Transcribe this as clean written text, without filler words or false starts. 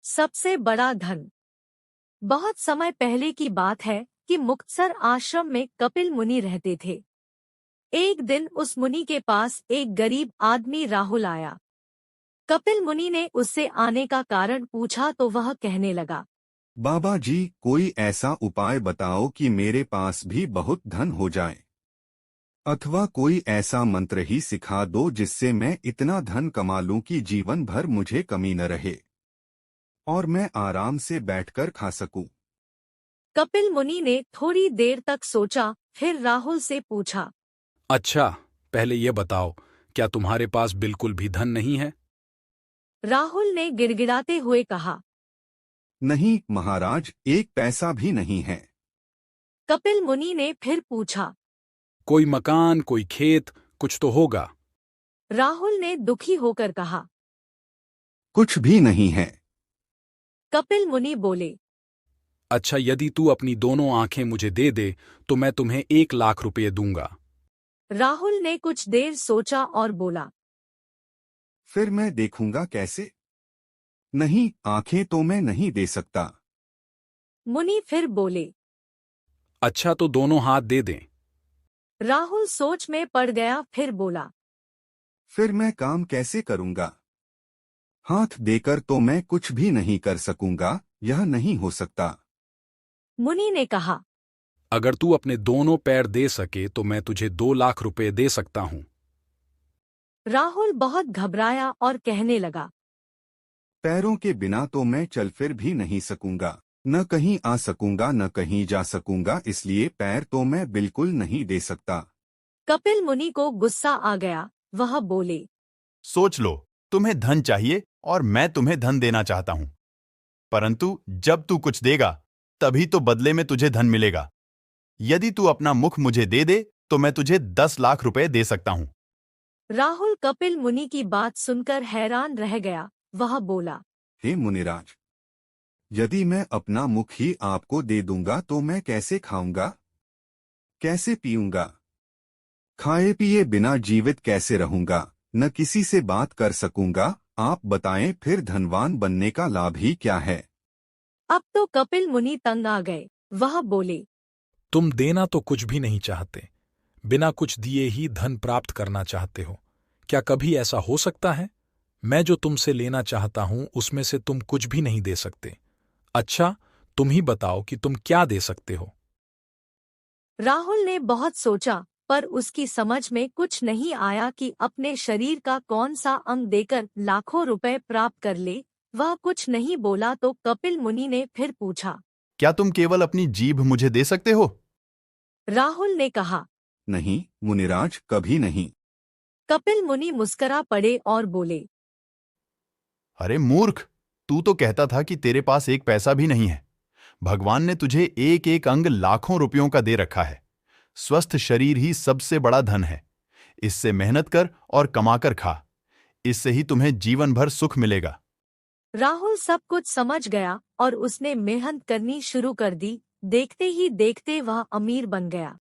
सबसे बड़ा धन। बहुत समय पहले की बात है कि मुक्तसर आश्रम में कपिल मुनि रहते थे। एक दिन उस मुनि के पास एक गरीब आदमी राहुल आया। कपिल मुनि ने उससे आने का कारण पूछा तो वह कहने लगा, बाबा जी, कोई ऐसा उपाय बताओ कि मेरे पास भी बहुत धन हो जाए, अथवा कोई ऐसा मंत्र ही सिखा दो जिससे मैं इतना धन कमा लूं कि जीवन भर मुझे कमी न रहे और मैं आराम से बैठकर खा सकूं। कपिल मुनि ने थोड़ी देर तक सोचा, फिर राहुल से पूछा। अच्छा, पहले ये बताओ, क्या तुम्हारे पास बिल्कुल भी धन नहीं है? राहुल ने गिड़गिड़ाते हुए कहा। नहीं महाराज, एक पैसा भी नहीं है। कपिल मुनि ने फिर पूछा। कोई मकान, कोई खेत, कुछ तो होगा। राहुल ने दुखी होकर कहा। कुछ भी नहीं है। कपिल मुनि बोले। अच्छा, यदि तू अपनी दोनों आंखें मुझे दे दे तो मैं तुम्हें 1 लाख रुपये दूंगा। राहुल ने कुछ देर सोचा और बोला। फिर मैं देखूंगा कैसे। नहीं, आंखें तो मैं नहीं दे सकता। मुनि फिर बोले। अच्छा, तो दोनों हाथ दे दें। राहुल सोच में पड़ गया, फिर बोला। फिर मैं काम कैसे करूंगा? हाथ देकर तो मैं कुछ भी नहीं कर सकूंगा, यह नहीं हो सकता। मुनि ने कहा। अगर तू अपने दोनों पैर दे सके तो मैं तुझे 2 लाख रुपए दे सकता हूं। राहुल बहुत घबराया और कहने लगा। पैरों के बिना तो मैं चल फिर भी नहीं सकूंगा, न कहीं आ सकूंगा न कहीं जा सकूंगा, इसलिए पैर तो मैं बिल्कुल नहीं दे सकता। कपिल मुनि को गुस्सा आ गया, वह बोले। सोच लो, तुम्हें धन चाहिए और मैं तुम्हें धन देना चाहता हूं, परंतु जब तू कुछ देगा तभी तो बदले में तुझे धन मिलेगा। यदि तू अपना मुख मुझे दे दे तो मैं तुझे 10 लाख रुपए दे सकता हूं। राहुल कपिल मुनि की बात सुनकर हैरान रह गया, वह बोला। हे मुनिराज, यदि मैं अपना मुख ही आपको दे दूंगा तो मैं कैसे खाऊंगा, कैसे पीऊंगा? खाए पिए बिना जीवित कैसे रहूंगा? न किसी से बात कर सकूंगा। आप बताएं, फिर धनवान बनने का लाभ ही क्या है? अब तो कपिल मुनि तंग आ गए, वह बोले। तुम देना तो कुछ भी नहीं चाहते, बिना कुछ दिए ही धन प्राप्त करना चाहते हो। क्या कभी ऐसा हो सकता है? मैं जो तुमसे लेना चाहता हूं उसमें से तुम कुछ भी नहीं दे सकते। अच्छा, तुम ही बताओ कि तुम क्या दे सकते हो। राहुल ने बहुत सोचा, पर उसकी समझ में कुछ नहीं आया कि अपने शरीर का कौन सा अंग देकर लाखों रुपए प्राप्त कर ले। वह कुछ नहीं बोला तो कपिल मुनि ने फिर पूछा। क्या तुम केवल अपनी जीभ मुझे दे सकते हो? राहुल ने कहा। नहीं मुनिराज, कभी नहीं। कपिल मुनि मुस्करा पड़े और बोले। अरे मूर्ख, तू तो कहता था कि तेरे पास एक पैसा भी नहीं है। भगवान ने तुझे एक एक अंग लाखों रुपयों का दे रखा है। स्वस्थ शरीर ही सबसे बड़ा धन है। इससे मेहनत कर और कमाकर खा। इससे ही तुम्हें जीवन भर सुख मिलेगा। राहुल सब कुछ समझ गया और उसने मेहनत करनी शुरू कर दी। देखते ही देखते वह अमीर बन गया।